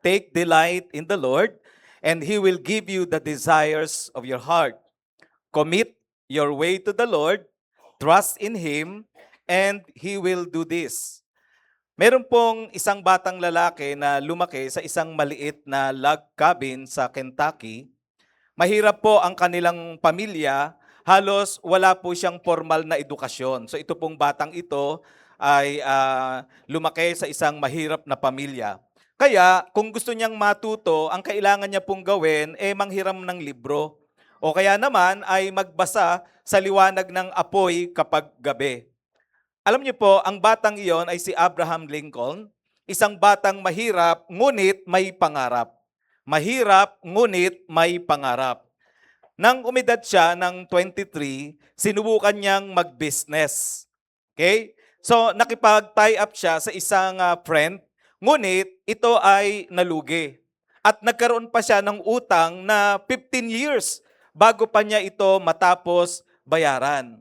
Take delight in the Lord, and He will give you the desires of your heart. Commit your way to the Lord, trust in Him, and He will do this. Meron pong isang batang lalaki na lumaki sa isang maliit na log cabin sa Kentucky. Mahirap po ang kanilang pamilya, halos wala po siyang formal na edukasyon. So ito pong batang ito ay lumaki sa isang mahirap na pamilya. Kaya kung gusto niyang matuto, ang kailangan niya pong gawin manghiram ng libro. O kaya naman ay magbasa sa liwanag ng apoy kapag gabi. Alam niyo po, ang batang iyon ay si Abraham Lincoln, isang batang mahirap ngunit may pangarap. Mahirap ngunit may pangarap. Nang umidad siya ng 23, sinubukan niyang mag-business. Okay? So nakipag-tie up siya sa isang friend, ngunit ito ay nalugi. At nagkaroon pa siya ng utang na 15 years bago pa niya ito matapos bayaran.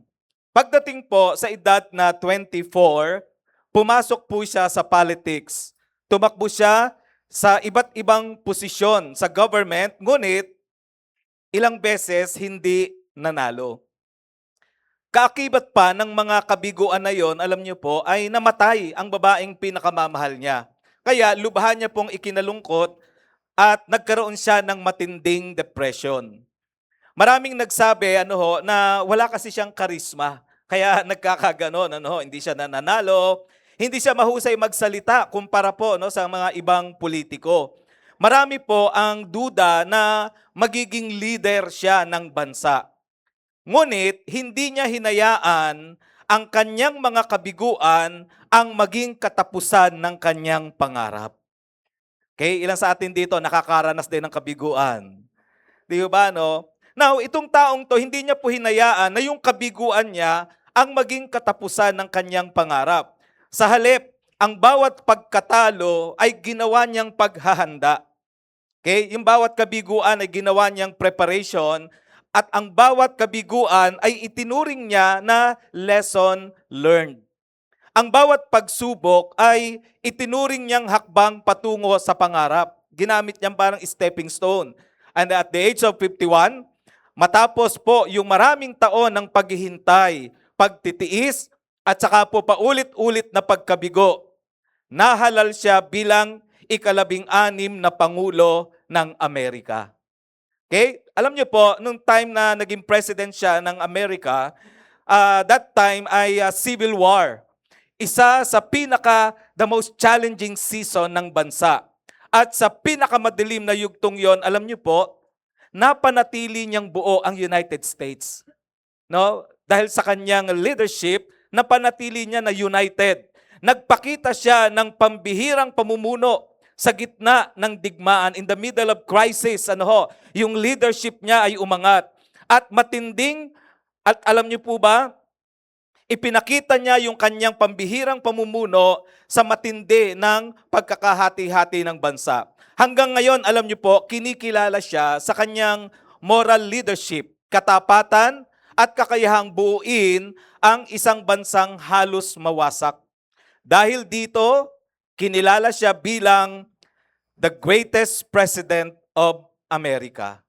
Pagdating po sa edad na 24, pumasok po siya sa politics. Tumakbo siya sa iba't ibang posisyon sa government, ngunit ilang beses hindi nanalo. Kaakibat pa ng mga kabiguan na yon, alam niyo po, ay namatay ang babaeng pinakamamahal niya. Kaya lubha niya pong ikinalungkot at nagkaroon siya ng matinding depression. Maraming nagsabi na wala kasi siyang karisma. Kaya nagkakaganon, hindi siya nananalo, hindi siya mahusay magsalita kumpara po sa mga ibang politiko. Marami po ang duda na magiging leader siya ng bansa. Ngunit hindi niya hinayaan ang kanyang mga kabiguan ang maging katapusan ng kanyang pangarap. Okay, ilan sa atin dito nakakaranas din ng kabiguan? Di ba, no? Now, itong taong to, hindi niya po hinayaan na yung kabiguan niya ang maging katapusan ng kanyang pangarap. Sa halip, ang bawat pagkatalo ay ginawa niyang paghahanda. Okay? Yung bawat kabiguan ay ginawa niyang preparation at ang bawat kabiguan ay itinuring niya na lesson learned. Ang bawat pagsubok ay itinuring niyang hakbang patungo sa pangarap. Ginamit niyang parang stepping stone. And at the age of 51, matapos po yung maraming taon ng paghihintay, pagtitiis, at saka po paulit-ulit na pagkabigo, nahalal siya bilang ika-16 na Pangulo ng Amerika. Okay? Alam niyo po, nung time na naging president siya ng Amerika, that time ay civil war. Isa sa the most challenging season ng bansa. At sa pinakamadilim na yugtong yon, alam niyo po, napanatili niyang buo ang United States. No? Dahil sa kanyang leadership, napanatili niya na united. Nagpakita siya ng pambihirang pamumuno sa gitna ng digmaan, in the middle of crisis. Yung leadership niya ay umangat. At matinding, at alam niyo po ba, ipinakita niya yung kanyang pambihirang pamumuno sa matindi ng pagkakahati-hati ng bansa. Hanggang ngayon, alam niyo po, kinikilala siya sa kanyang moral leadership, katapatan at kakayahang buuin ang isang bansang halos mawasak. Dahil dito, kinilala siya bilang the greatest president of America.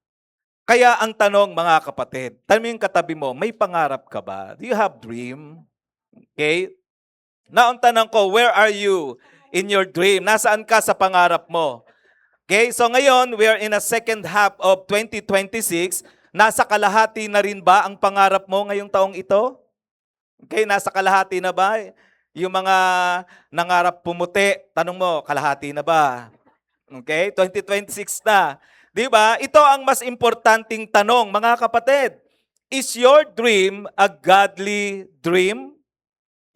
Kaya ang tanong, mga kapatid, tanong yung katabi mo, may pangarap ka ba? Do you have dream? Okay? Now, ang tanong ko, where are you in your dream? Nasaan ka sa pangarap mo? Okay, so ngayon, we are in a second half of 2026. Nasa kalahati na rin ba ang pangarap mo ngayong taong ito? Okay, nasa kalahati na ba? Yung mga nangarap pumuti, tanong mo, kalahati na ba? Okay, 2026 na. Di ba? Ito ang mas importanteng tanong, mga kapatid. Is your dream a godly dream?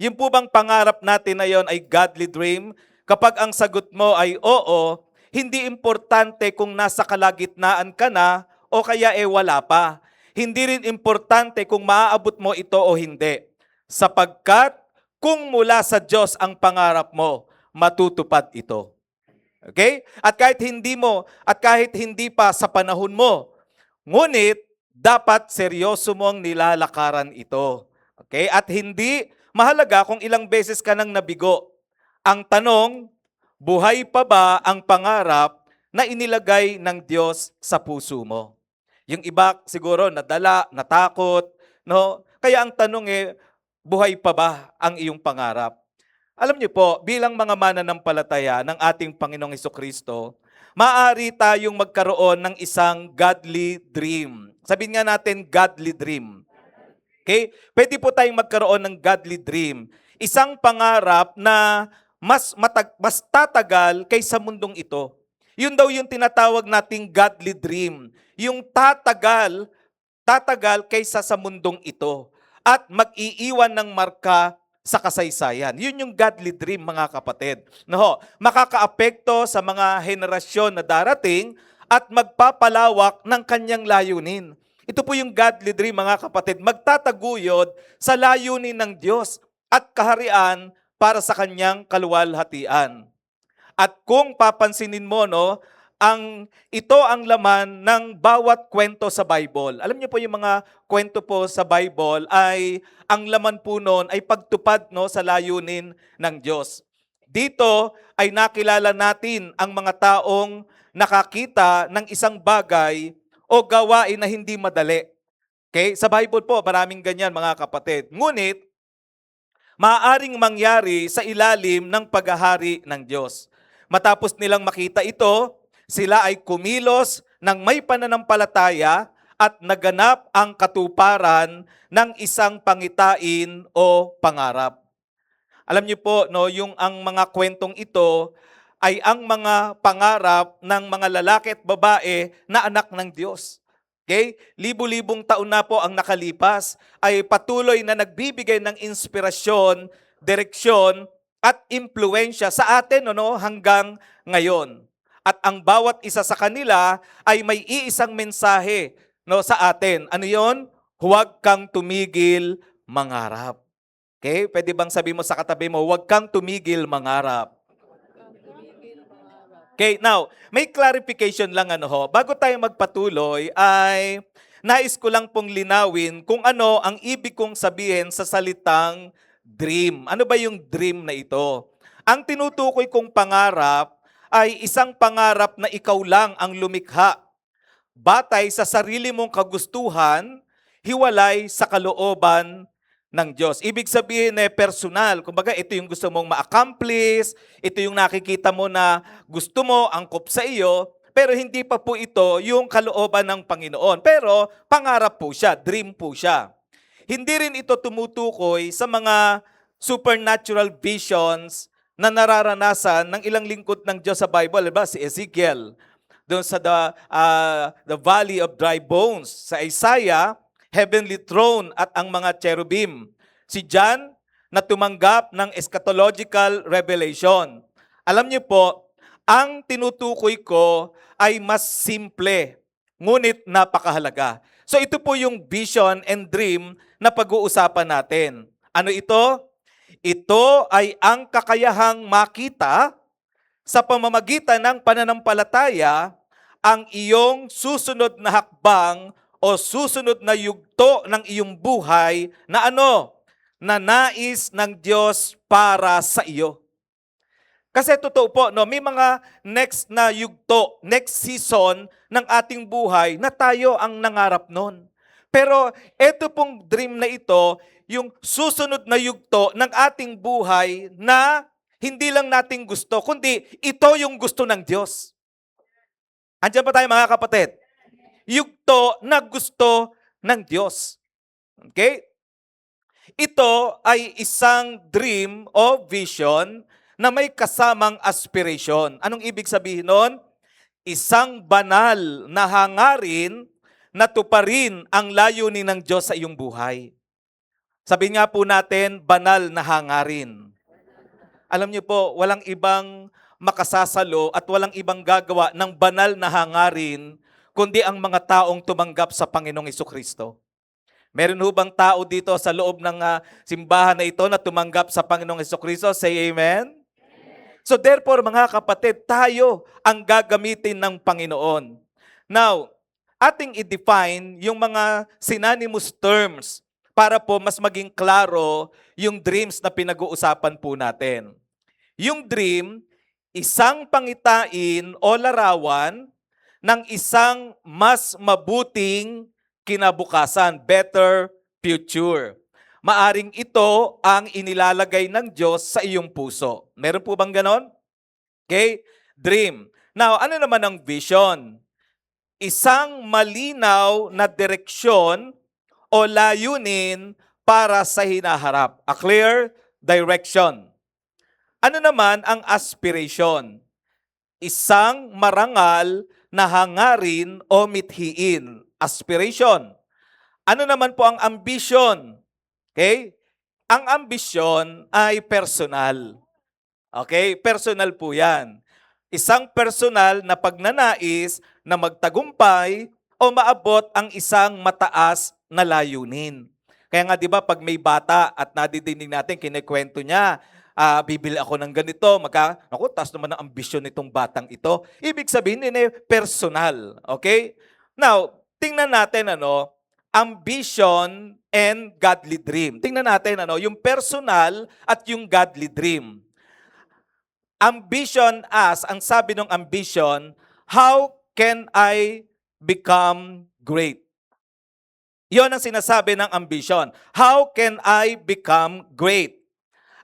Yung po bang pangarap natin na yon ay godly dream? Kapag ang sagot mo ay oo, hindi importante kung nasa kalagitnaan ka na o kaya wala pa. Hindi rin importante kung maaabot mo ito o hindi. Sapagkat kung mula sa Diyos ang pangarap mo, matutupad ito. Okay? At kahit hindi pa sa panahon mo, ngunit dapat seryoso mong nilalakaran ito. Okay? At hindi mahalaga kung ilang beses ka nang nabigo. Ang tanong, buhay pa ba ang pangarap na inilagay ng Diyos sa puso mo. Yung iba siguro nadala, natakot, no? Kaya ang tanong buhay pa ba ang iyong pangarap? Alam niyo po, bilang mga mananampalataya ng ating Panginoong Hesukristo, maaari tayong magkaroon ng isang godly dream. Sabihin nga natin, godly dream. Okay? Pwede po tayong magkaroon ng godly dream. Isang pangarap na mas tatagal kaysa mundong ito. Yun daw yung tinatawag nating godly dream. Yung tatagal kaysa sa mundong ito. At mag-iiwan ng marka sa kasaysayan. Yun yung godly dream, mga kapatid. No, makakaapekto sa mga henerasyon na darating at magpapalawak ng kanyang layunin. Ito po yung godly dream, mga kapatid, magtataguyod sa layunin ng Diyos at kaharian para sa kanyang kaluwalhatian. At kung papansinin mo, no, ito ang laman ng bawat kwento sa Bible. Alam niyo po yung mga kwento po sa Bible ay ang laman po noon ay pagtupad, no, sa layunin ng Diyos. Dito ay nakilala natin ang mga taong nakakita ng isang bagay o gawain na hindi madali. Okay? Sa Bible po, maraming ganyan, mga kapatid. Ngunit, maaaring mangyari sa ilalim ng paghahari ng Diyos. Matapos nilang makita ito, sila ay kumilos ng may pananampalataya at naganap ang katuparan ng isang pangitain o pangarap. Alam niyo po, no, yung ang mga kwentong ito ay ang mga pangarap ng mga lalaki at babae na anak ng Diyos. Okay? Libu-libong taon na po ang nakalipas ay patuloy na nagbibigay ng inspirasyon, direksyon at impluensya sa atin, no, hanggang ngayon. At ang bawat isa sa kanila ay may iisang mensahe, no, sa atin. Ano yon? Huwag kang tumigil mangarap. Okay? Pwede bang sabi mo sa katabi mo, huwag kang tumigil mangarap. Okay, now, may clarification lang bago tayo magpatuloy ay nais ko lang pong linawin kung ano ang ibig kong sabihin sa salitang dream. Ano ba yung dream na ito? Ang tinutukoy kong pangarap ay isang pangarap na ikaw lang ang lumikha. Batay sa sarili mong kagustuhan, hiwalay sa kalooban ng Diyos. Ibig sabihin personal. Kumbaga, ito yung gusto mong ma-accomplish, ito yung nakikita mo na gusto mo, angkop sa iyo, pero hindi pa po ito yung kalooban ng Panginoon. Pero pangarap po siya, dream po siya. Hindi rin ito tumutukoy sa mga supernatural visions na nararanasan ng ilang lingkod ng Diyos sa Bible. Diba? Si Ezekiel, doon sa the Valley of Dry Bones. Sa Isaiah, heavenly throne at ang mga cherubim. Si John na tumanggap ng eschatological revelation. Alam niyo po, ang tinutukoy ko ay mas simple, ngunit napakahalaga. So ito po yung vision and dream na pag-uusapan natin. Ano ito? Ito ay ang kakayahang makita sa pamamagitan ng pananampalataya ang iyong susunod na hakbang o susunod na yugto ng iyong buhay na na nais ng Diyos para sa iyo. Kasi totoo po, no, may mga next na yugto, next season ng ating buhay na tayo ang nangarap nun. Pero ito pong dream na ito, yung susunod na yugto ng ating buhay na hindi lang nating gusto, kundi ito yung gusto ng Diyos. Andiyan ba tayo, mga kapatid? Yugto na gusto ng Diyos. Okay? Ito ay isang dream o vision na may kasamang aspiration. Anong ibig sabihin nun? Isang banal na hangarin na tuparin ang layunin ng Diyos sa iyong buhay. Sabihin nga po natin, banal na hangarin. Alam niyo po, walang ibang makasasalo at walang ibang gagawa ng banal na hangarin kundi ang mga taong tumanggap sa Panginoong Hesukristo. Meron ho bang tao dito sa loob ng simbahan na ito na tumanggap sa Panginoong Hesukristo? Say amen? So therefore, mga kapatid, tayo ang gagamitin ng Panginoon. Now, ating i-define yung mga synonymous terms para po mas maging klaro yung dreams na pinag-uusapan po natin. Yung dream, isang pangitain o larawan ng isang mas mabuting kinabukasan, better future. Maaring ito ang inilalagay ng Diyos sa iyong puso. Meron po bang ganon? Okay? Dream. Now, ano naman ang vision? Isang malinaw na direksyon o layunin para sa hinaharap. A clear direction. Ano naman ang aspiration? Isang marangal na hangarin o mithiin. Aspiration. Ano naman po ang ambition? Okay? Ang ambisyon ay personal. Okay? Personal po yan. Isang personal na pagnanais na magtagumpay o maabot ang isang mataas na layunin. Kaya nga 'di ba pag may bata at nadidinig natin kinikwento niya, bibili ako ng ganito, ako taas naman ang ambisyon nitong batang ito. Ibig sabihin din personal, okay? Now, tingnan natin ambition and godly dream. Tingnan natin yung personal at yung godly dream. Ambition ang sabi ng ambition, how can I become great? Yon ang sinasabi ng ambition. How can I become great?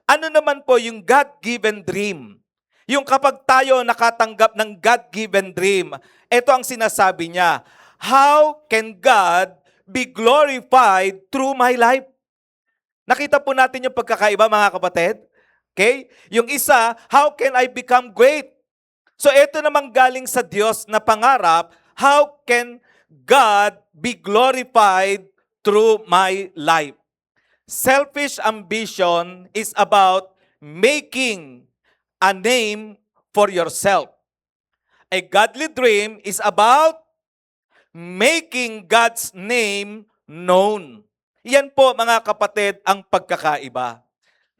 Ano naman po yung God-given dream? Yung kapag tayo nakatanggap ng God-given dream, ito ang sinasabi niya, how can God be glorified through my life? Nakita po natin yung pagkakaiba, mga kapatid? Okay? Yung isa, how can I become great? So ito namang galing sa Diyos na pangarap, how can God be glorified through my life? Selfish ambition is about making a name for yourself. A godly dream is about making God's name known. Yan po, mga kapatid, ang pagkakaiba.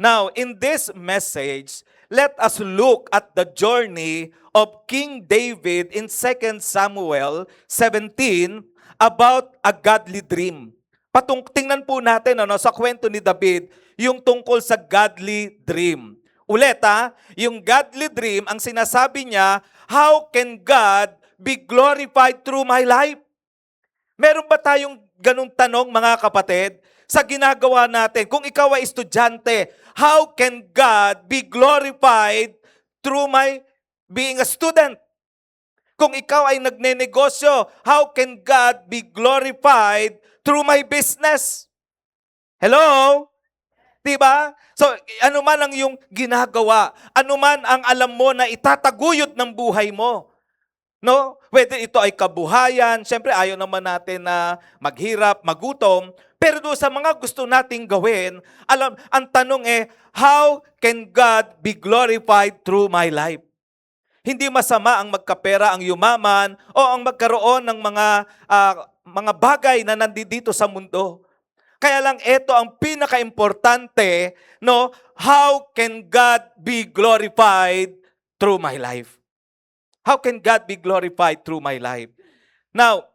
Now, in this message, let us look at the journey of King David in 2 Samuel 17 about a godly dream. Tingnan po natin sa kwento ni David, yung tungkol sa godly dream. Ulit yung godly dream, ang sinasabi niya, how can God be glorified through my life? Meron ba tayong ganung tanong, mga kapatid? Sa ginagawa natin, kung ikaw ay estudyante, how can God be glorified through my being a student? Kung ikaw ay nagnenegosyo, how can God be glorified through my business? Hello? Diba? So, ano man ang iyong ginagawa, ano man ang alam mo na itataguyod ng buhay mo, no? Whether ito ay kabuhayan, siyempre ayaw naman natin na maghirap, magutom, pero doon sa mga gusto nating gawin, ang tanong how can God be glorified through my life? Hindi masama ang magkapera, ang yumaman, o ang magkaroon ng mga bagay na nandito sa mundo. Kaya lang ito ang pinaka-importante, no? How can God be glorified through my life? How can God be glorified through my life? Now,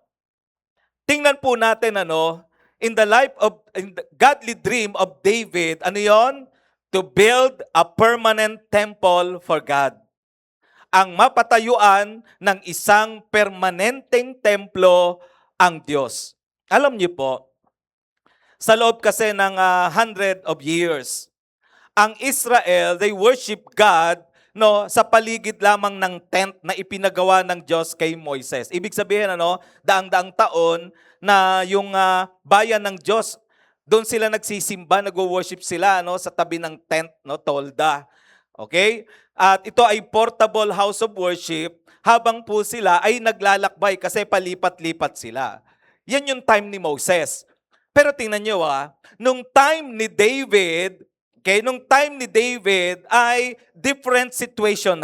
tingnan po natin in the godly dream of David, ano yon? To build a permanent temple for God. Ang mapatayuan ng isang permanenteng templo ang Diyos. Alam niyo po, sa loob kasi ng 100 of years, ang Israel, they worship God sa paligid lamang ng tent na ipinagawa ng Diyos kay Moises. Ibig sabihin, daang-daang taon na yung bayan ng Diyos, doon sila nagsisimba, nag-worship sila sa tabi ng tent, tolda. Okay? At ito ay portable house of worship habang po sila ay naglalakbay kasi palipat-lipat sila. Yan yung time ni Moses. Pero tingnan nyo nung time ni David, nung time ni David ay different situation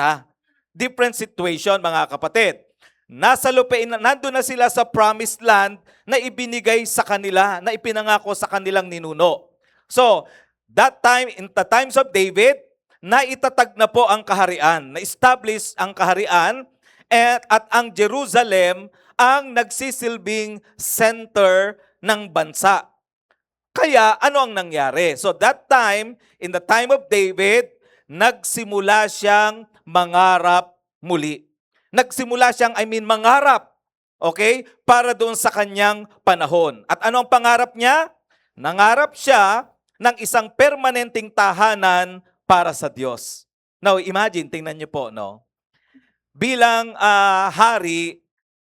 Different situation, mga kapatid. Nandun na sila sa promised land na ibinigay sa kanila, na ipinangako sa kanilang ninuno. So, that time, in the times of David, naitatag na po ang kaharian, na-establish ang kaharian, at ang Jerusalem ang nagsisilbing center ng bansa. Kaya, ano ang nangyari? So that time, in the time of David, nagsimula siyang mangarap muli. Nagsimula siyang, mangarap, okay, para doon sa kanyang panahon. At ano ang pangarap niya? Nangarap siya ng isang permanenteng tahanan para sa Diyos. Now, imagine, tingnan niyo po, no? Bilang hari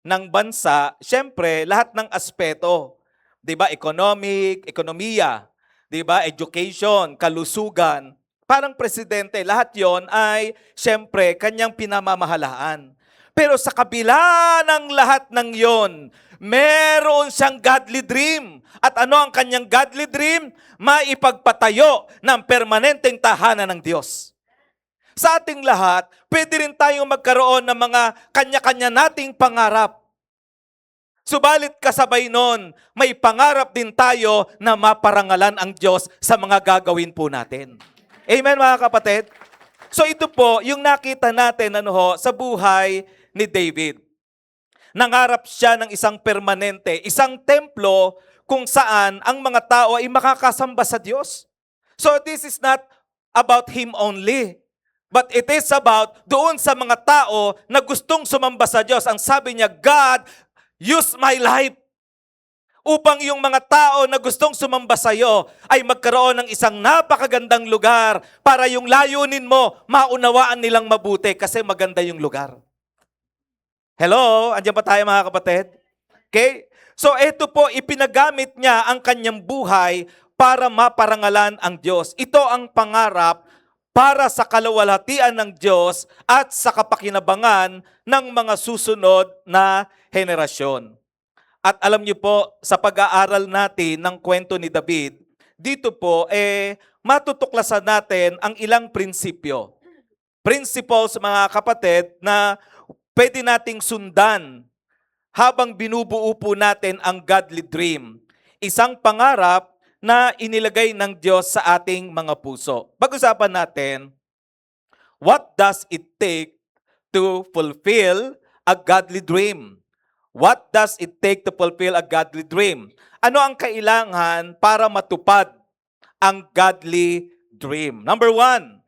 ng bansa, syempre, lahat ng aspeto, 'di ba? Economic, ekonomiya, 'di ba? Education, kalusugan, parang presidente, lahat 'yon ay syempre kanyang pinamamahalaan. Pero sa kabila ng lahat ng 'yon, meron siyang godly dream. At ano ang kanyang godly dream? Maipagpatayo ng permanenteng tahanan ng Diyos. Sa ating lahat, pwede rin tayong magkaroon ng mga kanya-kanya nating pangarap. Subalit kasabay nun, may pangarap din tayo na maparangalan ang Diyos sa mga gagawin po natin. Amen mga kapatid? So ito po, yung nakita natin sa buhay ni David. Nangarap siya ng isang permanente, isang templo kung saan ang mga tao ay makakasamba sa Diyos. So this is not about him only. But it is about doon sa mga tao na gustong sumamba sa Diyos. Ang sabi niya, God, use my life upang yung mga tao na gustong sumamba sa iyo ay magkaroon ng isang napakagandang lugar para yung layunin mo, maunawaan nilang mabuti kasi maganda yung lugar. Hello? Andiyan pa tayo mga kapatid? Okay? So ito po, ipinagamit niya ang kanyang buhay para maparangalan ang Diyos. Ito ang pangarap para sa kalawalhatian ng Diyos at sa kapakinabangan ng mga susunod na henerasyon. At alam niyo po, sa pag-aaral natin ng kwento ni David, dito po, matutuklasan natin ang ilang prinsipyo. Principles, mga kapatid, na pwede nating sundan habang binubuo po natin ang godly dream. Isang pangarap na inilagay ng Diyos sa ating mga puso. Pag-usapan natin, what does it take to fulfill a godly dream? What does it take to fulfill a godly dream? Ano ang kailangan para matupad ang godly dream? Number 1,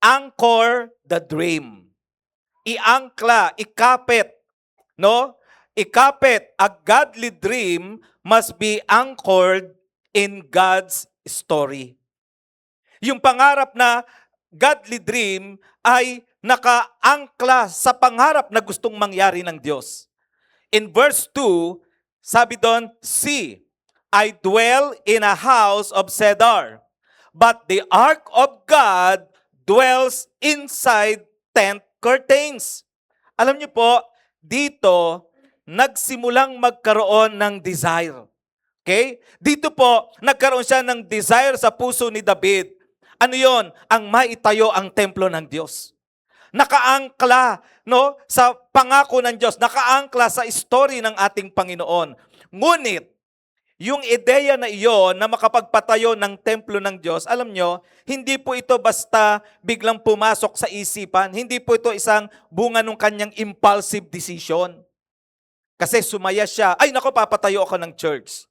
anchor the dream. Iangkla, ikapit, no? Ikapit, a godly dream must be anchored in God's story. Yung pangarap na godly dream ay nakaangkla sa pangarap na gustong mangyari ng Diyos. In verse 2, sabi doon, See, I dwell in a house of cedar, but the ark of God dwells inside tent curtains. Alam niyo po, dito, nagsimulang magkaroon ng desire. Okay? Dito po, nagkaroon siya ng desire sa puso ni David. Ano yon? Ang maitayo ang templo ng Diyos. Nakaangkla, no, sa pangako ng Diyos, nakaangkla sa story ng ating Panginoon. Ngunit, yung ideya na iyon na makapagpatayo ng templo ng Diyos, alam nyo, hindi po ito basta biglang pumasok sa isipan. Hindi po ito isang bunga ng kanyang impulsive decision. Kasi sumaya siya, ay nako, papatayo ako ng church.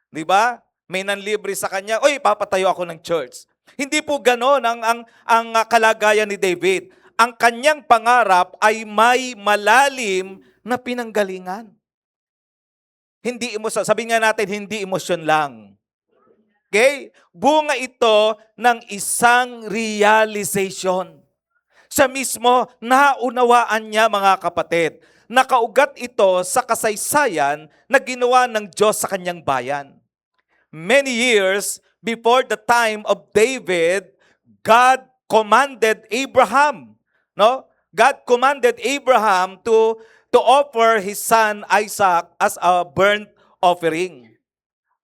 Di ba? May nanlibre sa kanya, oy, papatayo ako ng church. Hindi po gano'n ang kalagayan ni David. Ang kanyang pangarap ay may malalim na pinanggalingan. Hindi emosyon. Sabi nga natin, hindi emosyon lang. Okay? Bunga ito ng isang realization. Siya mismo, naunawaan niya mga kapatid. Nakaugat ito sa kasaysayan na ginawa ng Diyos sa kanyang bayan. Many years before the time of David, God commanded Abraham, no? God commanded Abraham to offer his son Isaac as a burnt offering.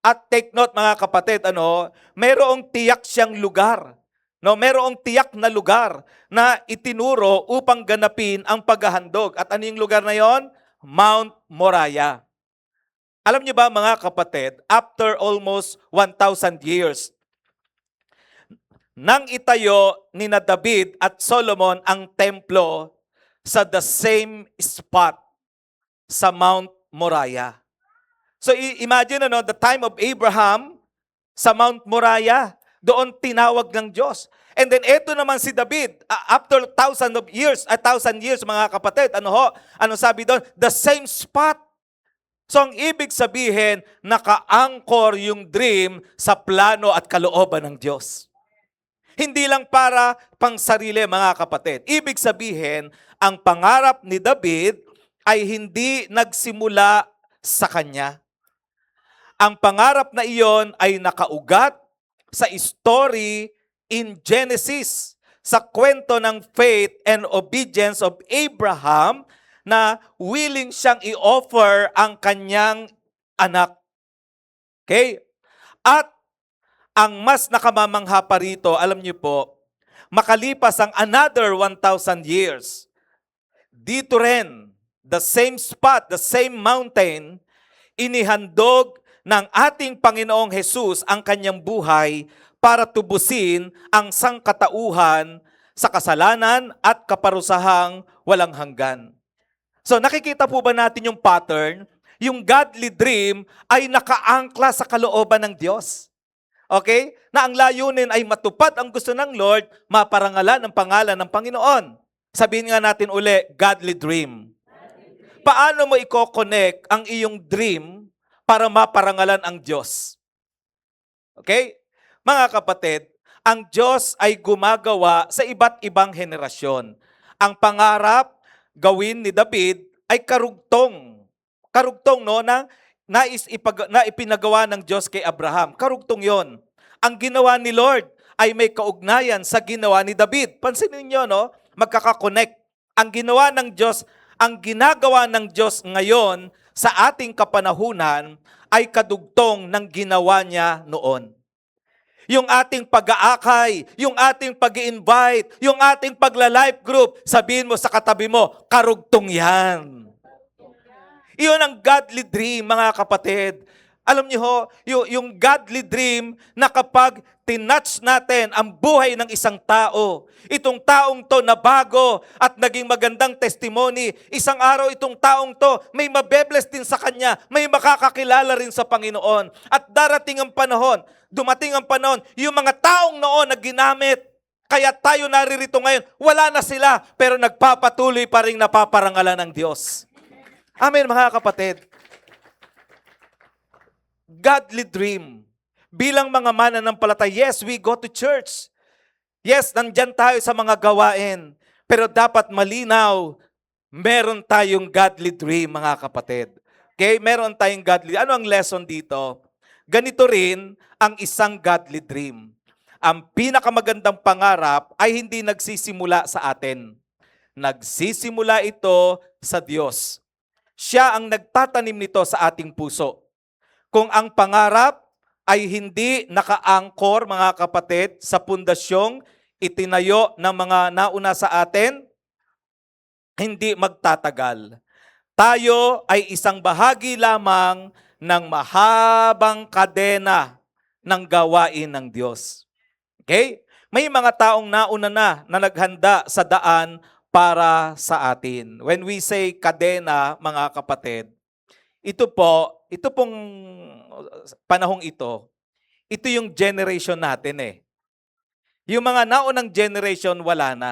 At take note mga kapatid, mayroong tiyak siyang lugar. No, mayroong tiyak na lugar na itinuro upang ganapin ang paghahandog. At ano yung lugar na yon? Mount Moriah. Alam niyo ba mga kapatid, after almost 1,000 years, nang itayo ni na David at Solomon ang templo sa the same spot sa Mount Moriah. So imagine the time of Abraham sa Mount Moriah, doon tinawag ng Diyos. And then eto naman si David, after 1,000 years mga kapatid, ano sabi doon? The same spot. So ang ibig sabihin, naka-anchor yung dream sa plano at kalooban ng Diyos. Hindi lang para pang sarili mga kapatid. Ibig sabihin, ang pangarap ni David ay hindi nagsimula sa kanya. Ang pangarap na iyon ay nakaugat sa story in Genesis, sa kwento ng faith and obedience of Abraham na willing siyang i-offer ang kanyang anak. Okay? At ang mas nakamamangha pa rito, alam niyo po, makalipas ang another 1,000 years, dito rin, the same spot, the same mountain, inihandog ng ating Panginoong Jesus ang kanyang buhay para tubusin ang sangkatauhan sa kasalanan at kaparusahang walang hanggan. So nakikita po ba natin yung pattern? Yung godly dream ay nakaangkla sa kalooban ng Diyos. Okay? Na ang layunin ay matupad ang gusto ng Lord, maparangalan ang pangalan ng Panginoon. Sabihin nga natin uli, godly dream. Paano mo i-connect ang iyong dream para maparangalan ang Diyos? Okay? Mga kapatid, ang Diyos ay gumagawa sa iba't ibang henerasyon. Ang pangarap gawin ni David ay karugtong. Karugtong na ipinagawa ng Diyos kay Abraham. Karugtong yon. Ang ginawa ni Lord ay may kaugnayan sa ginawa ni David. Pansinin niyo, magkakakonect. Ang ginawa ng Diyos, ang ginagawa ng Diyos ngayon sa ating kapanahunan ay kadugtong ng ginawa niya noon. Yung ating pag-aakay, yung ating pag-i-invite, yung ating pagla-life group, sabihin mo sa katabi mo, karugtong yan. Iyon ang godly dream, mga kapatid. Alam niyo ho, yung godly dream na kapag tinouch natin ang buhay ng isang tao, itong taong to na bago at naging magandang testimony, isang araw itong taong to may mabebless din sa kanya, may makakakilala rin sa Panginoon. At darating ang panahon, dumating ang panahon, yung mga taong noon na ginamit, kaya tayo naririto ngayon, wala na sila, pero nagpapatuloy pa rin napaparangalan ng Diyos. Amen, mga kapatid. Godly dream. Bilang mga mananampalataya, yes, we go to church. Yes, nandyan tayo sa mga gawain. Pero dapat malinaw, meron tayong godly dream, mga kapatid. Okay, meron tayong godly. Ano ang lesson dito? Ganito rin ang isang godly dream. Ang pinakamagandang pangarap ay hindi nagsisimula sa atin. Nagsisimula ito sa Diyos. Siya ang nagtatanim nito sa ating puso. Kung ang pangarap ay hindi naka-angkor, mga kapatid, sa pundasyong itinayo ng mga nauna sa atin, hindi magtatagal. Tayo ay isang bahagi lamang ng mahabang kadena ng gawain ng Diyos. Okay? May mga taong nauna na naghanda sa daan para sa atin. When we say kadena, mga kapatid, ito pong panahong ito yung generation natin eh. Yung mga naunang generation, wala na.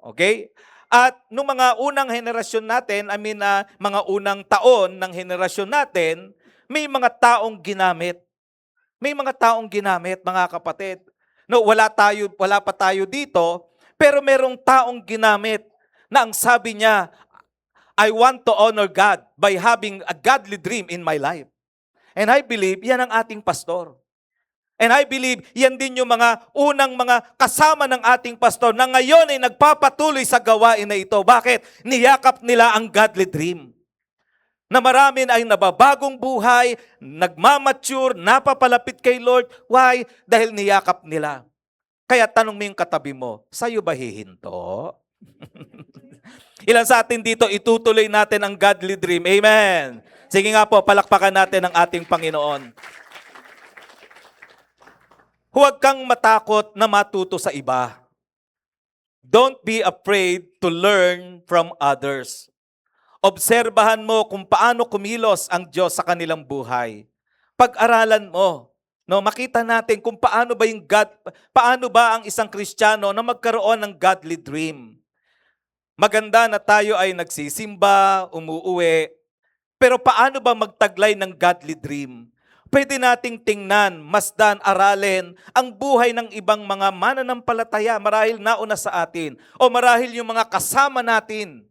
Okay? At nung mga unang henerasyon natin, mga unang taon ng henerasyon natin, may mga taong ginamit. May mga taong ginamit, mga kapatid. No, wala pa tayo dito, pero merong taong ginamit na ang sabi niya, I want to honor God by having a godly dream in my life. And I believe, yan ang ating pastor. And I believe, yan din yung mga unang mga kasama ng ating pastor na ngayon ay nagpapatuloy sa gawain na ito. Bakit? Niyakap nila ang godly dream. Na marami ay nababagong buhay, nagmamature, napapalapit kay Lord. Why? Dahil niyakap nila. Kaya tanong mo yung katabi mo, sa'yo ba hihinto? Ilan sa atin dito, itutuloy natin ang godly dream. Amen. Sige nga po, palakpakan natin ang ating Panginoon. Huwag kang matakot na matuto sa iba. Don't be afraid to learn from others. Obserbahan mo kung paano kumilos ang Diyos sa kanilang buhay. Pag-aralan mo. No, makita natin kung paano ba ang isang Kristiyano na magkaroon ng godly dream. Maganda na tayo ay nagsisimba, umuuwi, pero paano ba magtaglay ng godly dream? Pwede nating tingnan, masdan, aralin ang buhay ng ibang mga mananampalataya marahil nauna sa atin o marahil yung mga kasama natin.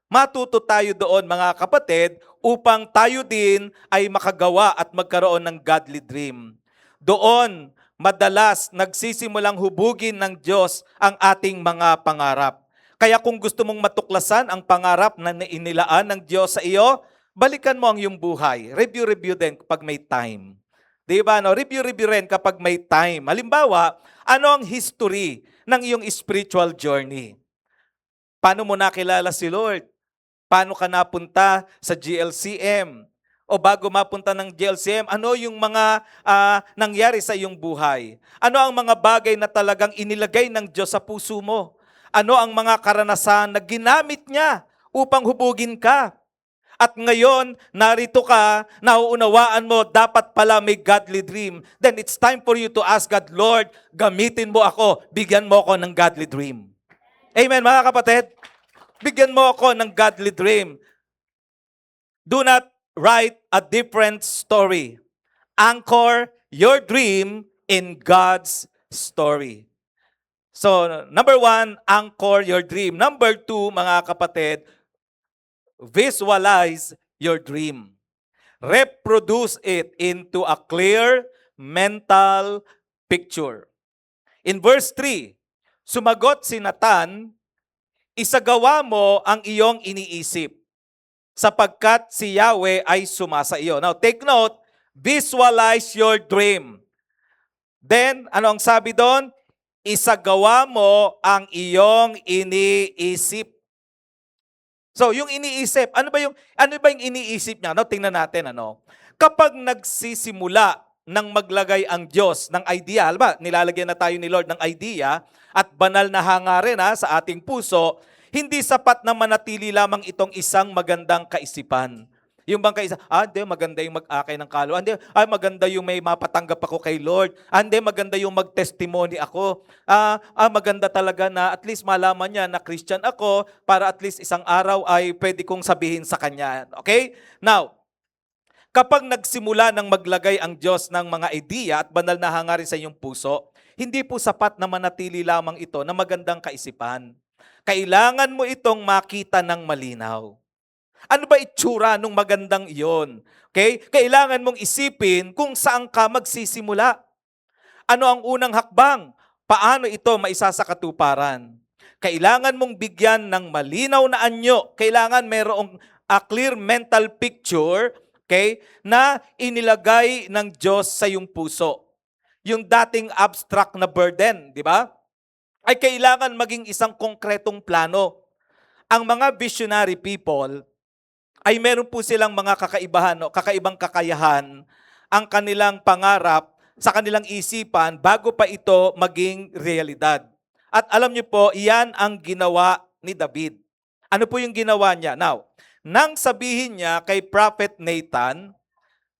Matuto tayo doon mga kapatid upang tayo din ay makagawa at magkaroon ng godly dream. Doon, madalas nagsisimulang hubugin ng Diyos ang ating mga pangarap. Kaya kung gusto mong matuklasan ang pangarap na inilaan ng Diyos sa iyo, balikan mo ang iyong buhay. Review din kapag may time. Di ba? No? Review rin kapag may time. Halimbawa, ano ang history ng iyong spiritual journey? Paano mo nakilala si Lord? Paano ka napunta sa GLCM? O bago mapunta ng GLCM, ano yung mga nangyari sa iyong buhay? Ano ang mga bagay na talagang inilagay ng Diyos sa puso mo? Ano ang mga karanasan na ginamit niya upang hubugin ka? At ngayon, narito ka, nauunawaan mo, dapat pala may godly dream. Then it's time for you to ask God, Lord, gamitin mo ako, bigyan mo ako ng godly dream. Amen, mga kapatid? Bigyan mo ako ng godly dream. Do not write a different story. Anchor your dream in God's story. So, number 1, anchor your dream. Number 2, mga kapatid, visualize your dream. Reproduce it into a clear mental picture. In verse 3, sumagot si Nathan, isagawa mo ang iyong iniisip, sapagkat si Yahweh ay sumasa iyo. Now, take note, visualize your dream. Then, ano ang sabi doon? Isagawa mo ang iyong iniisip. So, yung iniisip, ano ba yung iniisip niya? No, tingnan natin, ano? Kapag nagsisimula ng maglagay ang Diyos ng idea, ba, nilalagyan na tayo ni Lord ng idea at banal na hangarin sa ating puso, hindi sapat na manatili lamang itong isang magandang kaisipan. Yung bang kaisa, hindi, maganda yung mag-akay ng kaluluwa. Hindi, maganda yung may mapatanggap ako kay Lord. Hindi, maganda yung mag-testimony ako. Maganda talaga na at least malaman niya na Christian ako para at least isang araw ay pwede kong sabihin sa kanya. Okay? Now, kapag nagsimula ng maglagay ang Diyos ng mga ideya at banal na hangarin sa iyong puso, hindi po sapat na manatili lamang ito na magandang kaisipan. Kailangan mo itong makita ng malinaw. Ano ba itsura nung magandang iyon? Okay? Kailangan mong isipin kung saan ka magsisimula. Ano ang unang hakbang? Paano ito maisasakatuparan? Kailangan mong bigyan ng malinaw na anyo. Kailangan mayroong a clear mental picture, okay, na inilagay ng Diyos sa iyong puso. Yung dating abstract na burden, di ba? Ay kailangan maging isang konkretong plano. Ang mga visionary people ay meron po silang mga kakaibang kakayahan, ang kanilang pangarap sa kanilang isipan bago pa ito maging realidad. At alam niyo po, iyan ang ginawa ni David. Ano po yung ginawa niya? Now, nang sabihin niya kay Prophet Nathan,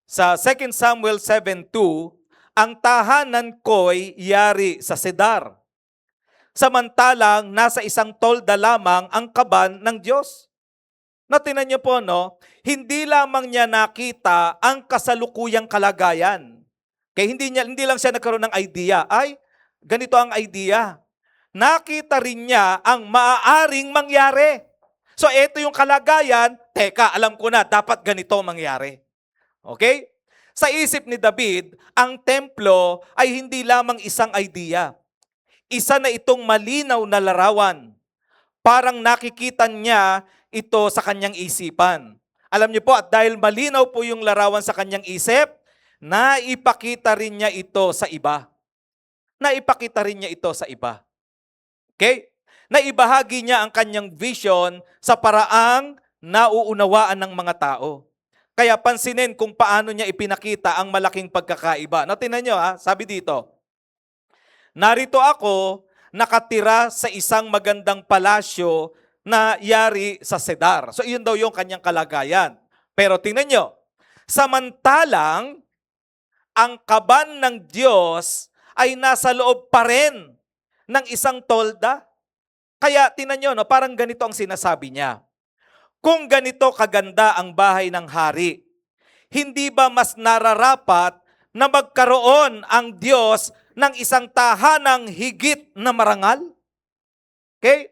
sa 2 Samuel 7:2, ang tahanan ko'y yari sa Sedar. Samantalang nasa isang tolda lamang ang kaban ng Diyos. Natinan niyo po, no? Hindi lamang niya nakita ang kasalukuyang kalagayan. Kaya hindi lang siya nagkaroon ng idea. Ay, ganito ang idea. Nakita rin niya ang maaaring mangyari. So, ito yung kalagayan. Teka, alam ko na, dapat ganito mangyari. Okay? Sa isip ni David, ang templo ay hindi lamang isang idea. Isa na itong malinaw na larawan. Parang nakikita niya ito sa kanyang isipan. Alam niyo po, at dahil malinaw po yung larawan sa kanyang isip, naipakita rin niya ito sa iba. Naipakita rin niya ito sa iba. Okay? Naibahagi niya ang kanyang vision sa paraang nauunawaan ng mga tao. Kaya pansinin kung paano niya ipinakita ang malaking pagkakaiba. No, tingnan niyo sabi dito, narito ako, nakatira sa isang magandang palasyo na yari sa Sedar. So, iyon daw yung kanyang kalagayan. Pero tingnan nyo, samantalang ang kaban ng Diyos ay nasa loob pa rin ng isang tolda. Kaya tinan nyo, no, parang ganito ang sinasabi niya. Kung ganito kaganda ang bahay ng hari, hindi ba mas nararapat na magkaroon ang Diyos ng isang tahanang higit na marangal? Okay?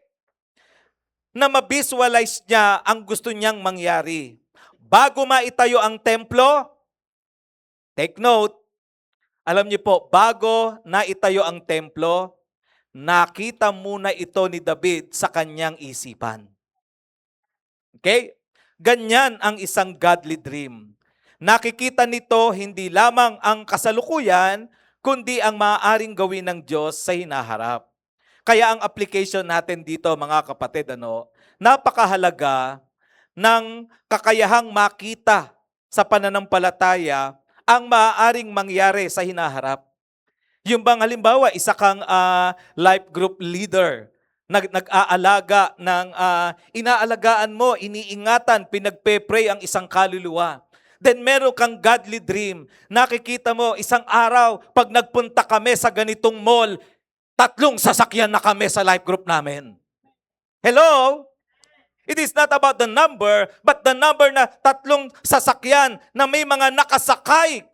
Na ma-visualize niya ang gusto niyang mangyari. Bago maitayo ang templo, take note, alam niyo po, bago naitayo ang templo, nakita muna ito ni David sa kanyang isipan. Okay? Ganyan ang isang godly dream. Nakikita nito hindi lamang ang kasalukuyan, kundi ang maaaring gawin ng Diyos sa hinaharap. Kaya ang application natin dito, mga kapatid, napakahalaga ng kakayahang makita sa pananampalataya ang maaaring mangyari sa hinaharap. Yung bang halimbawa, isa kang life group leader, nag-aalaga ng inaalagaan mo, iniingatan, pinagpe-pray ang isang kaluluwa. Then meron kang godly dream. Nakikita mo, isang araw, pag nagpunta kami sa ganitong mall, 3 sasakyan na kami sa life group namin. Hello? It is not about the number, but the number na 3 sasakyan na may mga nakasakay,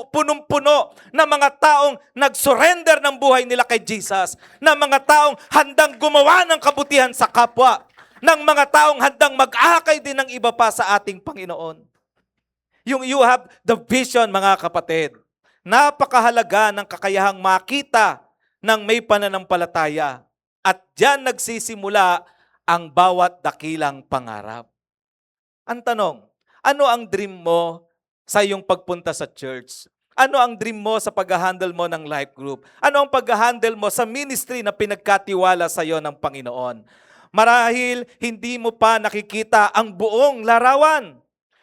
punong-puno na mga taong nag-surrender ng buhay nila kay Jesus, na mga taong handang gumawa ng kabutihan sa kapwa, ng mga taong handang mag-akay din ng iba pa sa ating Panginoon. Yung you have the vision, mga kapatid. Napakahalaga ng kakayahang makita ng may pananampalataya. At diyan nagsisimula ang bawat dakilang pangarap. Ang tanong, ano ang dream mo sa iyong pagpunta sa church? Ano ang dream mo sa pag-handle mo ng life group? Ano ang pag-handle mo sa ministry na pinagkatiwala sa iyo ng Panginoon? Marahil hindi mo pa nakikita ang buong larawan.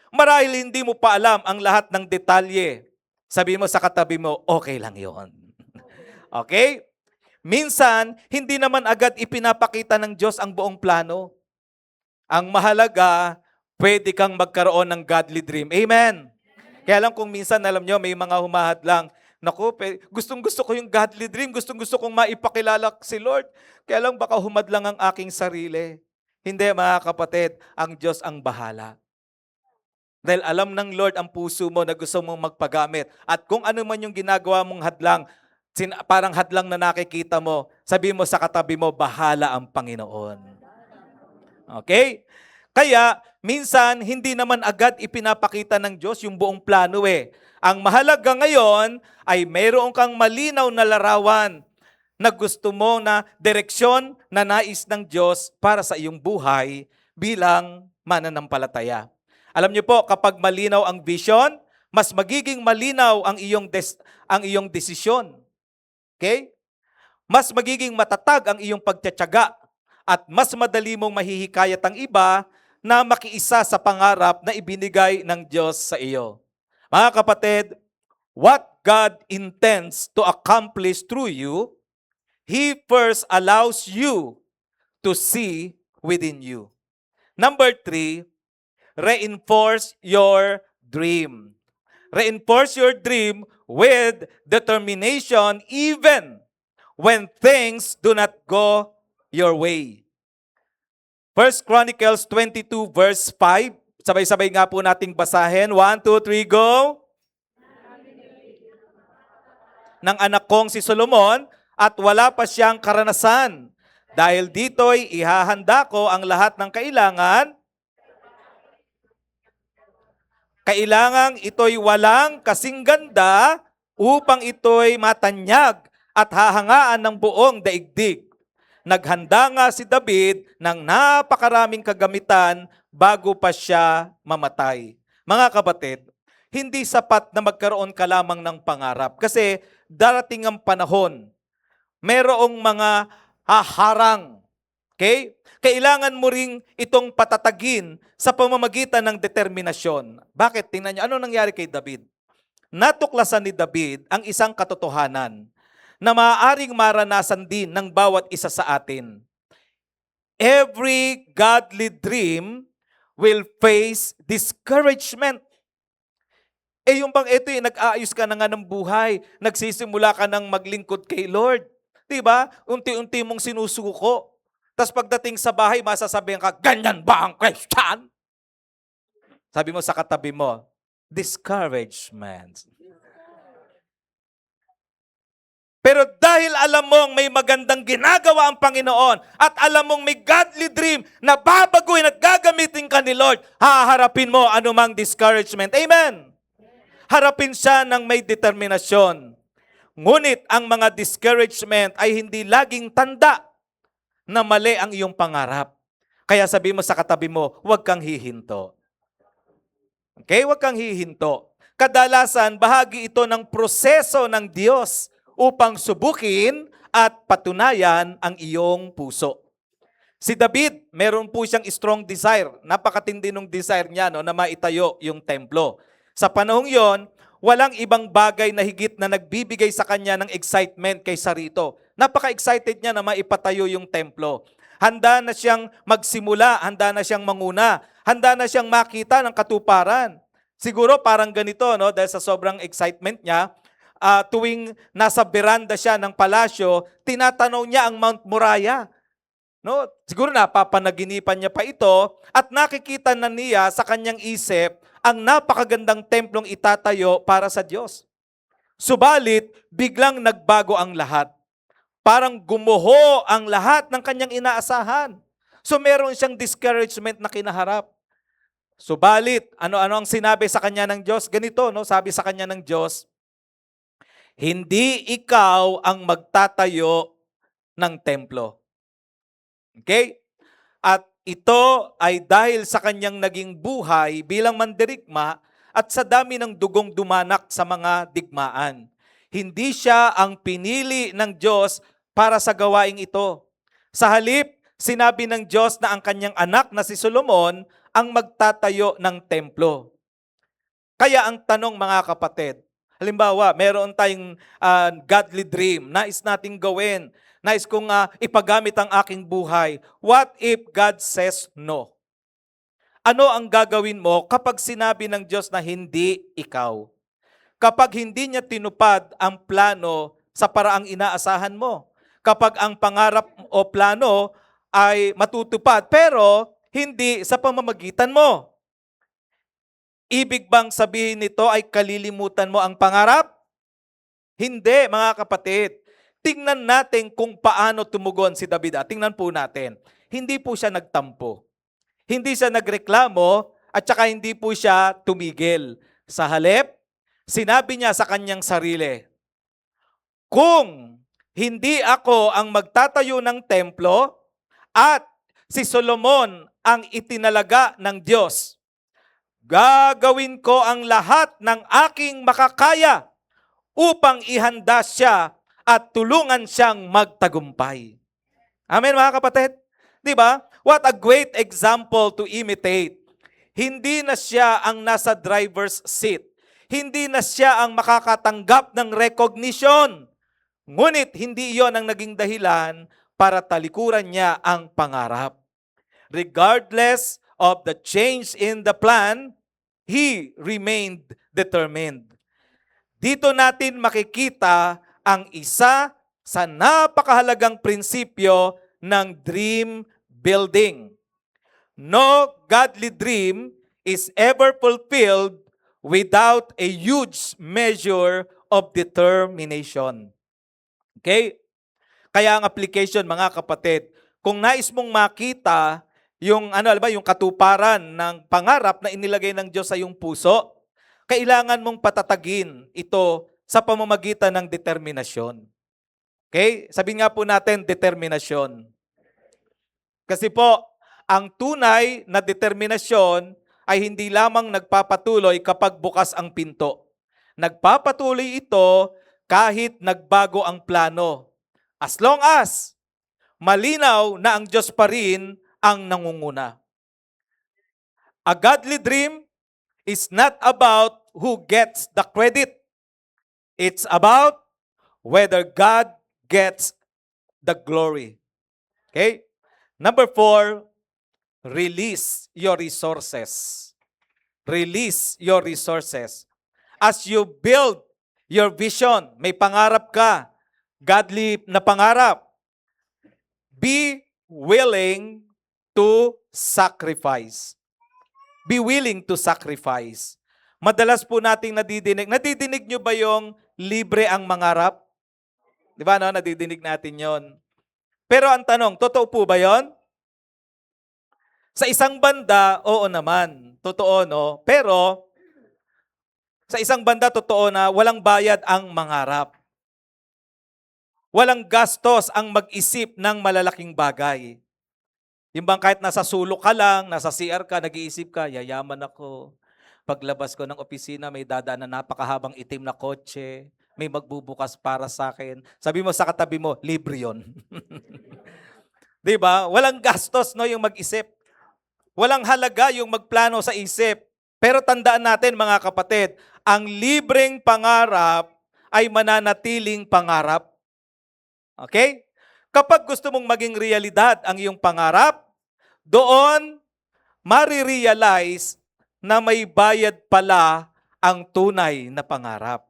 Marahil hindi mo pa alam ang lahat ng detalye. Sabi mo sa katabi mo, okay lang yon. Okay? Minsan, hindi naman agad ipinapakita ng Diyos ang buong plano. Ang mahalaga, pwede kang magkaroon ng godly dream. Amen? Kaya lang kung minsan, alam nyo, may mga humahadlang, naku, gustong-gusto ko yung godly dream, gustong-gusto kong maipakilala si Lord. Kaya lang baka humadlang ang aking sarili. Hindi, mga kapatid, ang Diyos ang bahala. Dahil alam ng Lord ang puso mo na gusto mong magpagamit. At kung ano man yung ginagawa mong hadlang, parang hadlang na nakikita mo, sabi mo sa katabi mo, bahala ang Panginoon. Okay? Kaya, minsan, hindi naman agad ipinapakita ng Diyos yung buong plano eh. Ang mahalaga ngayon ay mayroon kang malinaw na larawan na gusto mo na direksyon na nais ng Diyos para sa iyong buhay bilang mananampalataya. Alam niyo po, kapag malinaw ang vision, mas magiging malinaw ang iyong desisyon. Okay? Mas magiging matatag ang iyong pagtiyatiyaga at mas madali mong mahihikayat ang iba na makiisa sa pangarap na ibinigay ng Diyos sa iyo. Mga kapatid, what God intends to accomplish through you, He first allows you to see within you. Number 3, reinforce your dream. Reinforce your dream with determination even when things do not go your way. 1 Chronicles 22 verse 5. Sabay-sabay nga po nating basahin. 1, 2, 3, go! Ng anak kong si Solomon at wala pa siyang karanasan. Dahil dito'y ihahanda ko ang lahat ng kailangan. Kailangang ito'y walang kasing ganda upang ito'y matanyag at hahangaan ng buong daigdig. Naghanda nga si David ng napakaraming kagamitan bago pa siya mamatay. Mga kapatid, hindi sapat na magkaroon ka lamang ng pangarap kasi darating ang panahon, merong mga haharang. Okay? Kailangan mo ring itong patatagin sa pamamagitan ng determinasyon. Bakit? Tingnan niyo, ano nangyari kay David? Natuklasan ni David ang isang katotohanan na maaaring maranasan din ng bawat isa sa atin. Every godly dream will face discouragement. Eh yung bang ito nag-aayos ka na nga ng buhay, nagsisimula ka ng maglingkod kay Lord. 'Di ba? Unti-unti mong sinusuko. Tapos pagdating sa bahay, masasabihan ka, ganyan ba ang Christian? Sabi mo sa katabi mo, discouragement. Pero dahil alam mong may magandang ginagawa ang Panginoon at alam mong may godly dream na babaguhin at gagamitin ka ni Lord, haharapin mo anumang discouragement. Amen! Harapin siya ng may determinasyon. Ngunit ang mga discouragement ay hindi laging tanda na mali ang iyong pangarap. Kaya sabi mo sa katabi mo, huwag kang hihinto. Okay? Huwag kang hihinto. Kadalasan, bahagi ito ng proseso ng Diyos upang subukin at patunayan ang iyong puso. Si David, meron po siyang strong desire. Napakatindi ng desire niya na maitayo yung templo. Sa panahong yon, walang ibang bagay na higit na nagbibigay sa kanya ng excitement kaysa rito. Napaka-excited niya na maipatayo yung templo. Handa na siyang magsimula, handa na siyang manguna, handa na siyang makita ng katuparan. Siguro parang ganito, no? Dahil sa sobrang excitement niya, tuwing nasa veranda siya ng palasyo, tinatanaw niya ang Mount Moriah. No? Siguro napapanaginipan niya pa ito at nakikita na niya sa kanyang isip ang napakagandang templong itatayo para sa Diyos. Subalit, biglang nagbago ang lahat. Parang gumuho ang lahat ng kanyang inaasahan. So meron siyang discouragement na kinaharap. Subalit, ano-ano ang sinabi sa kanya ng Diyos? Ganito, no? Sabi sa kanya ng Diyos, hindi ikaw ang magtatayo ng templo. Okay? At ito ay dahil sa kanyang naging buhay bilang mandirigma at sa dami ng dugong dumanak sa mga digmaan. Hindi siya ang pinili ng Diyos para sa gawaing ito. Sa halip, sinabi ng Diyos na ang kanyang anak na si Solomon ang magtatayo ng templo. Kaya ang tanong mga kapatid, halimbawa, meron tayong godly dream, nais nating gawin, nais kong ipagamit ang aking buhay. What if God says no? Ano ang gagawin mo kapag sinabi ng Diyos na hindi ikaw? Kapag hindi niya tinupad ang plano sa paraang inaasahan mo? Kapag ang pangarap o plano ay matutupad pero hindi sa pamamagitan mo? Ibig bang sabihin nito ay kalilimutan mo ang pangarap? Hindi, mga kapatid. Tingnan natin kung paano tumugon si David. Tingnan po natin. Hindi po siya nagtampo. Hindi siya nagreklamo at saka hindi po siya tumigil. Sa halip, sinabi niya sa kanyang sarili, kung hindi ako ang magtatayo ng templo at si Solomon ang itinalaga ng Diyos, gagawin ko ang lahat ng aking makakaya upang ihanda siya at tulungan siyang magtagumpay. Amen mga kapatid? Di ba? What a great example to imitate. Hindi na siya ang nasa driver's seat. Hindi na siya ang makakatanggap ng recognition. Ngunit hindi iyon ang naging dahilan para talikuran niya ang pangarap. Regardless of the change in the plan, he remained determined. Dito natin makikita ang isa sa napakahalagang prinsipyo ng dream building. No godly dream is ever fulfilled without a huge measure of determination. Okay? Kaya ang application, mga kapatid, kung nais mong makita yung yung katuparan ng pangarap na inilagay ng Diyos sa iyong puso, kailangan mong patatagin ito sa pamamagitan ng determinasyon. Okay? Sabihin nga po natin, determinasyon. Kasi po, ang tunay na determinasyon ay hindi lamang nagpapatuloy kapag bukas ang pinto. Nagpapatuloy ito kahit nagbago ang plano. As long as malinaw na ang Diyos pa rin ang nangunguna. A godly dream is not about who gets the credit. It's about whether God gets the glory. Okay? Number 4, release your resources. Release your resources. as you build your vision, may pangarap ka, godly na pangarap, be willing to sacrifice. Be willing to sacrifice. Madalas po nating nadidinig nyo ba yung libre ang mangarap? Di ba, no? Nadidinig natin yon. Pero ang tanong, totoo po ba yon? Sa isang banda, oo naman. Totoo, no? Pero, sa isang banda, totoo na walang bayad ang mangarap. Walang gastos ang mag-isip ng malalaking bagay. Yung bang kahit nasa sulok ka lang, nasa CR ka, nag-iisip ka, yayaman ako. Paglabas ko ng opisina, may dadaan na napakahabang itim na kotse. May magbubukas para sa akin. Sabi mo sa katabi mo, libre yun. Di ba? Walang gastos, no, yung mag-isip. Walang halaga yung magplano sa isip. Pero tandaan natin, mga kapatid, ang libreng pangarap ay mananatiling pangarap. Okay? Kapag gusto mong maging realidad ang iyong pangarap, doon marirealize na may bayad pala ang tunay na pangarap.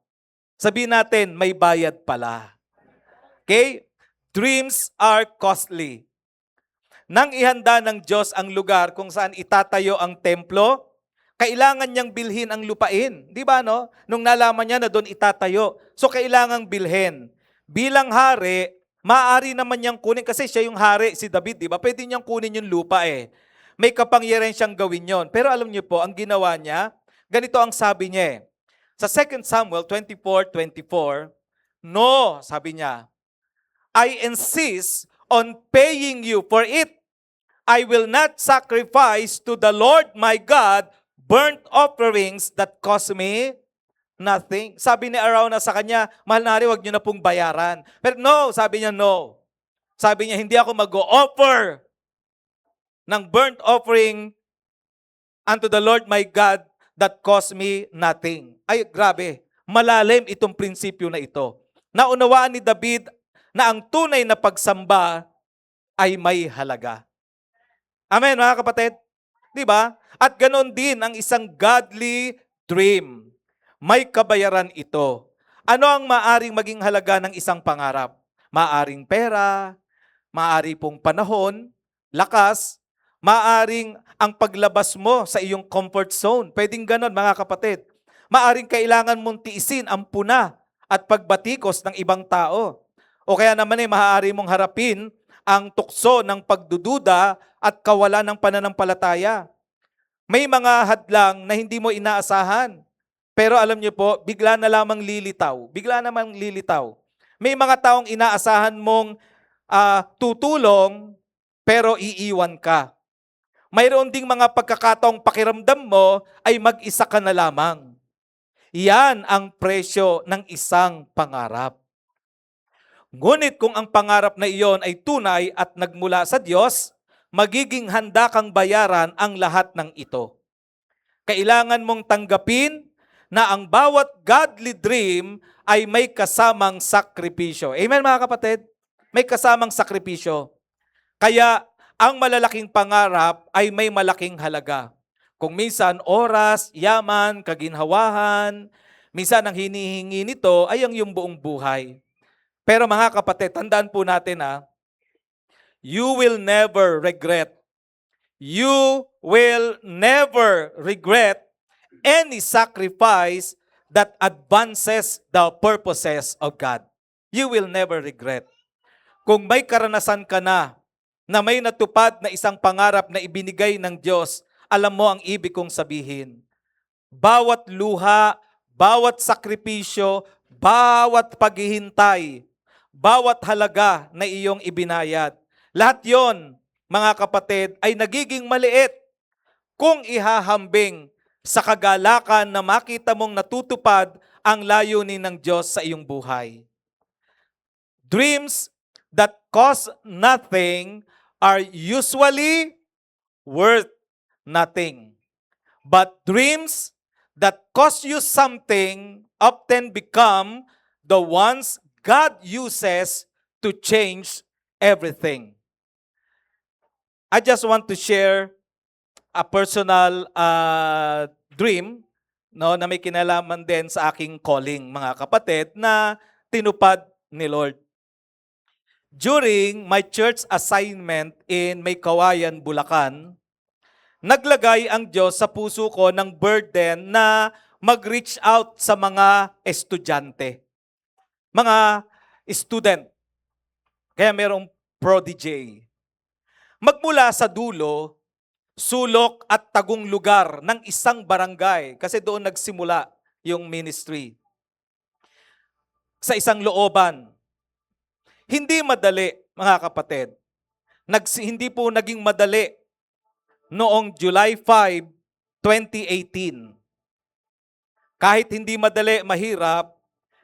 Sabihin natin, may bayad pala. Okay? Dreams are costly. Nang ihanda ng Diyos ang lugar kung saan itatayo ang templo, kailangan niyang bilhin ang lupain. Di ba, no? Nung nalaman niya na doon itatayo. So, kailangang bilhin. Bilang hari, maaari naman niyang kunin, kasi siya yung hari, si David, di ba? Pwede niyang kunin yung lupa eh. May kapangyarihan siyang gawin yon. Pero alam niyo po, ang ginawa niya, ganito ang sabi niya eh. Sa 2 Samuel 24:24, no, sabi niya, I insist on paying you for it. I will not sacrifice to the Lord my God burnt offerings that cost me nothing. Sabi ni Arauna sa kanya, mahal na hari, wag niyo na pong bayaran. Pero no, sabi niya no. Sabi niya, hindi ako mag-o-offer ng burnt offering unto the Lord my God that cost me nothing. Ay, grabe. Malalim itong prinsipyo na ito. Naunawaan ni David na ang tunay na pagsamba ay may halaga. Amen, mga kapatid? Di ba? At ganon din ang isang godly dream. May kabayaran ito. Ano ang maaring maging halaga ng isang pangarap? Maaring pera, maari pong panahon, lakas, maaring ang paglabas mo sa iyong comfort zone. Pwedeng ganon, mga kapatid. Maaring kailangan mong tiisin ang puna at pagbatikos ng ibang tao. O kaya naman maaari mong harapin ang tukso ng pagdududa at kawalan ng pananampalataya. May mga hadlang na hindi mo inaasahan. Pero alam niyo po, bigla na lamang lilitaw. Bigla namang lilitaw. May mga taong inaasahan mong tutulong, pero iiwan ka. Mayroon ding mga pagkakataong pakiramdam mo ay mag-isa ka na lamang. Yan ang presyo ng isang pangarap. Ngunit kung ang pangarap na iyon ay tunay at nagmula sa Diyos, magiging handa kang bayaran ang lahat ng ito. Kailangan mong tanggapin na ang bawat godly dream ay may kasamang sakripisyo. Amen, mga kapatid? May kasamang sakripisyo. Kaya ang malalaking pangarap ay may malaking halaga. Kung minsan oras, yaman, kaginhawahan, minsan ang hinihingi nito ay ang iyong buong buhay. Pero mga kapatid, tandaan po natin you will never regret. You will never regret any sacrifice that advances the purposes of God. You will never regret. Kung may karanasan ka na may natupad na isang pangarap na ibinigay ng Diyos, alam mo ang ibig kong sabihin. Bawat luha, bawat sakripisyo, bawat paghihintay, bawat halaga na iyong ibinayad, lahat yon, mga kapatid, ay nagiging maliit kung ihahambing sa kagalakan na makita mong natutupad ang layunin ng Diyos sa iyong buhay. Dreams that cost nothing are usually worth nothing. But dreams that cost you something often become the ones God uses to change everything. I just want to share a personal dream no, na may kinalaman din sa aking calling, mga kapatid, na tinupad ni Lord. During my church assignment in Maykawayan, Bulacan, naglagay ang Diyos sa puso ko ng burden na mag-reach out sa mga estudyante, mga student. Kaya merong prodigy. Magmula sa dulo, sulok at tagong lugar ng isang barangay, kasi doon nagsimula yung ministry. Sa isang looban. Hindi madali, mga kapatid. Hindi po naging madali noong July 5, 2018. Kahit hindi madali, mahirap,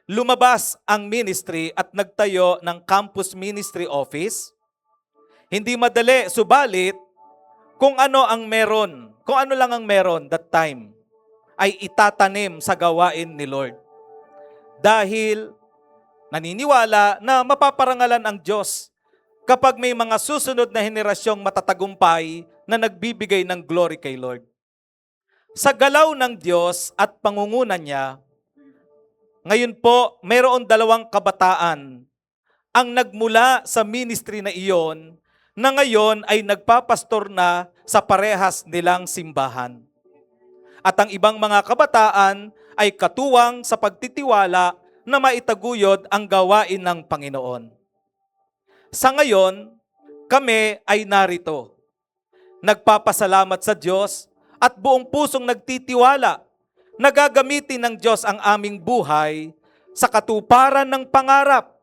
lumabas ang ministry at nagtayo ng campus ministry office. Hindi madali, subalit, kung ano ang meron, kung ano lang ang meron that time, ay itatanim sa gawain ni Lord. Dahil naniniwala na mapaparangalan ang Diyos kapag may mga susunod na henerasyong matatagumpay na nagbibigay ng glory kay Lord. Sa galaw ng Diyos at pangungunan niya, ngayon po, mayroon 2 kabataan ang nagmula sa ministry na iyon na ngayon ay nagpapastor na sa parehas nilang simbahan. At ang ibang mga kabataan ay katuwang sa pagtitiwala na maitaguyod ang gawain ng Panginoon. Sa ngayon, kami ay narito. Nagpapasalamat sa Diyos at buong pusong nagtitiwala na gagamitin ng Diyos ang aming buhay sa katuparan ng pangarap,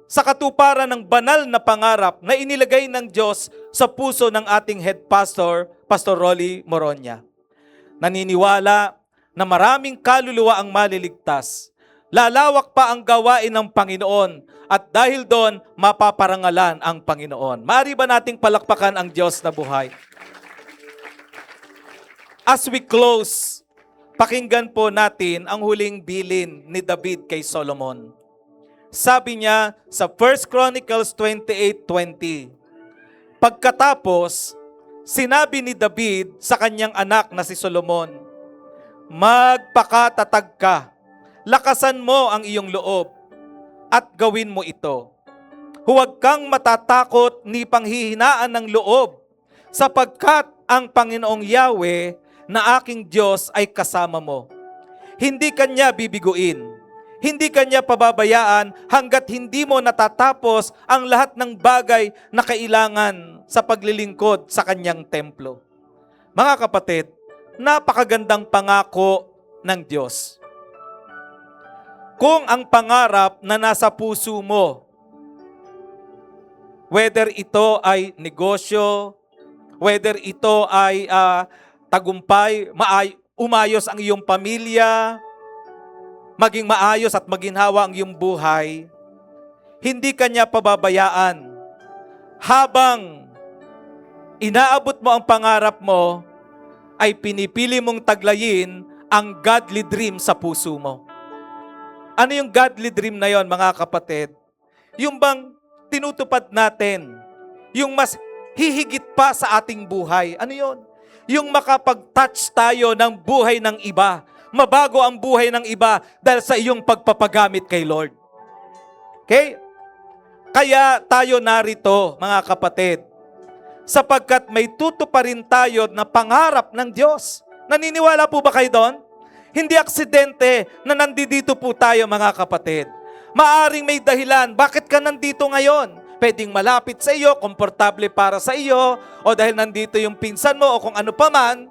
sa katuparan ng banal na pangarap na inilagay ng Diyos sa puso ng ating head pastor, Pastor Rolly Moronia. Naniniwala na maraming kaluluwa ang maliligtas. Lalawak pa ang gawain ng Panginoon at dahil doon, mapaparangalan ang Panginoon. Maaari ba nating palakpakan ang Diyos na buhay? As we close, pakinggan po natin ang huling bilin ni David kay Solomon. Sabi niya sa 1 Chronicles 28:20, pagkatapos, sinabi ni David sa kanyang anak na si Solomon, magpakatatag ka, lakasan mo ang iyong loob, at gawin mo ito. Huwag kang matatakot ni panghihinaan ng loob, sapagkat ang Panginoong Yahweh na aking Diyos ay kasama mo. Hindi kanya bibiguin, hindi kanya pababayaan hanggat hindi mo natatapos ang lahat ng bagay na kailangan sa paglilingkod sa kanyang templo. Mga kapatid, napakagandang pangako ng Diyos. Kung ang pangarap na nasa puso mo, whether ito ay negosyo, whether ito ay tagumpay, umayos ang iyong pamilya, maging maayos at maginhawa ang iyong buhay, hindi kanya pababayaan. Habang inaabot mo ang pangarap mo, ay pinipili mong taglayin ang godly dream sa puso mo. Ano yung godly dream na yon, mga kapatid? Yung bang tinutupad natin, yung mas hihigit pa sa ating buhay. Ano yon? Yung makapag-touch tayo ng buhay ng iba. Mabago ang buhay ng iba dahil sa iyong pagpapagamit kay Lord. Okay? Kaya tayo narito, mga kapatid, sapagkat may tutuparin tayo na pangarap ng Diyos. Naniniwala po ba kayo doon? Hindi aksidente na nandito po tayo, mga kapatid. Maaring may dahilan, bakit ka nandito ngayon? Pwedeng malapit sa iyo, komportable para sa iyo, o dahil nandito yung pinsan mo o kung ano pa man.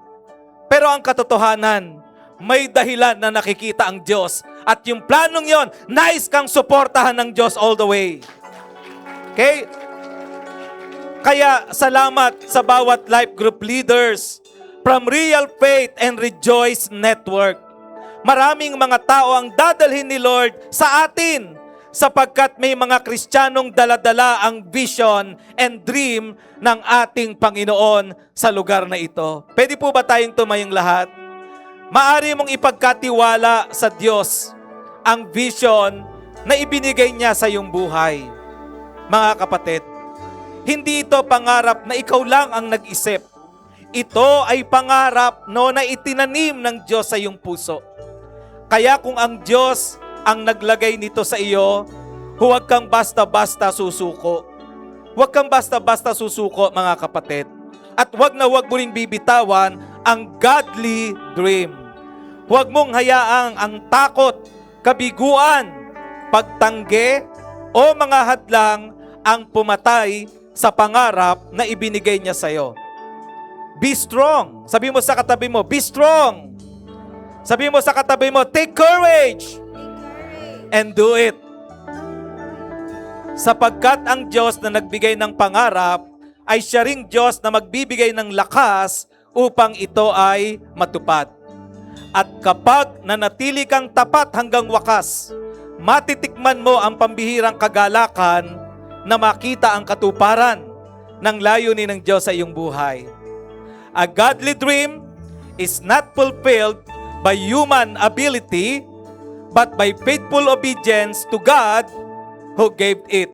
Pero ang katotohanan, may dahilan na nakikita ang Diyos. At yung planong yon, nais kang suportahan ng Diyos all the way. Okay? Kaya salamat sa bawat life group leaders from Real Faith and Rejoice Network. Maraming mga tao ang dadalhin ni Lord sa atin sapagkat may mga Kristiyanong daladala ang vision and dream ng ating Panginoon sa lugar na ito. Pwede po ba tayong tumayong lahat? Maari mong ipagkatiwala sa Diyos ang vision na ibinigay niya sa iyong buhay. Mga kapatid, hindi ito pangarap na ikaw lang ang nag-isip. ito ay pangarap na itinanim ng Diyos sa iyong puso. Kaya kung ang Diyos ang naglagay nito sa iyo, huwag kang basta-basta susuko. Huwag kang basta-basta susuko, mga kapatid. At huwag na huwag mo ring bibitawan ang godly dream. Huwag mong hayaang ang takot, kabiguan, pagtanggi o mga hadlang ang pumatay sa pangarap na ibinigay niya sa iyo. Be strong. Sabi mo sa katabi mo, be strong. Sabi mo sa katabi mo, take courage. And do it. Sapagkat ang Diyos na nagbigay ng pangarap ay siya ring Diyos na magbibigay ng lakas upang ito ay matupad. At kapag nanatili kang tapat hanggang wakas, matitikman mo ang pambihirang kagalakan na makita ang katuparan ng layunin ng Diyos sa iyong buhay. A godly dream is not fulfilled by human ability, but by faithful obedience to God who gave it.